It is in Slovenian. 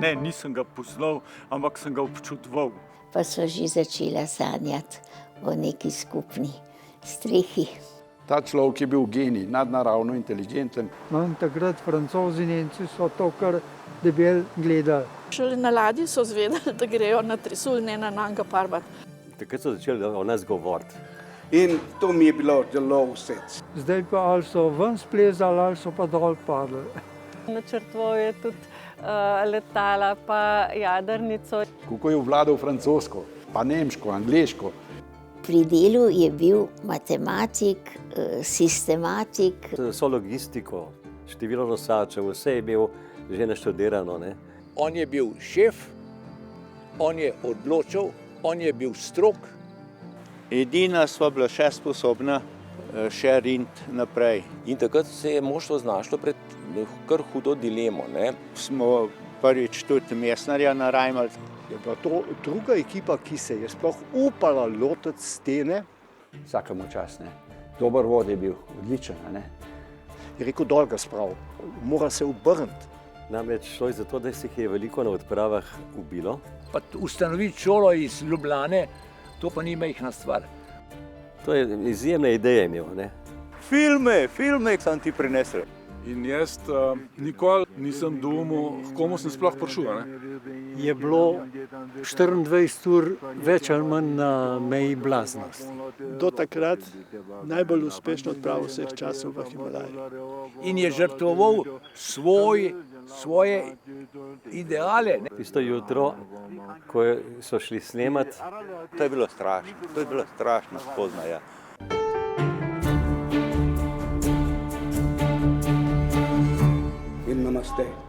Ne, nisem ga poznal, ampak sem ga občudoval. Pa so že začela sanjati o neki skupni strehi. Ta človek je bil genij, nadnaravno inteligenten. No, in takrat Francozi in Nemci so to kar debel gledali. Šele na ladji so zvedeli, da grejo na Tresulj, ne na Nanga Parbat. Takrat so začeli o nas govoriti. In to mi je bilo zelo všeč. Zdaj pa ali so ven splezali, ali so pa dol padli. Načrtoval je tudi letala, pa jadrnico. Kako je obvladal francosko, pa nemško, angleško. Pri delu je bil matematik, sistematik. So logistiko, število nosačev, vse je imel že naštudirano, ne. On je bil šef, on je odločil, on je bil strog. Edina sva bila še sposobna še riniti naprej. In takrat se je moštvo znašlo pred kar hudo dilemo, ne. Smo prvič tudi Mesnarja narajmali. Je bila to druga ekipa, ki se je sploh upala lotiti stene. Vsakemu čas, ne. Dober vod je bil, odličen, ne. Je rekel, dol ga sprav, mora se obrniti. Namreč šlo je za to, da se jih je veliko na odpravah ubilo. Pa ustanoviti šolo iz Ljubljane, to pa ni majhna stvar. To je izjemne ideje imel, ne. Filme sem ti prinesel. In jaz nikoli nisem doumel, h komu sem sploh prišel, ne. Je bilo 24 ur več ali manj na meji blaznosti. Do takrat najbolj uspešno odpravo vseh časov v Himalaji. In je žrtvoval svoje ideale. Tisto jutro, ko so šli snemati, To je bilo strašno spoznaja. In namaste.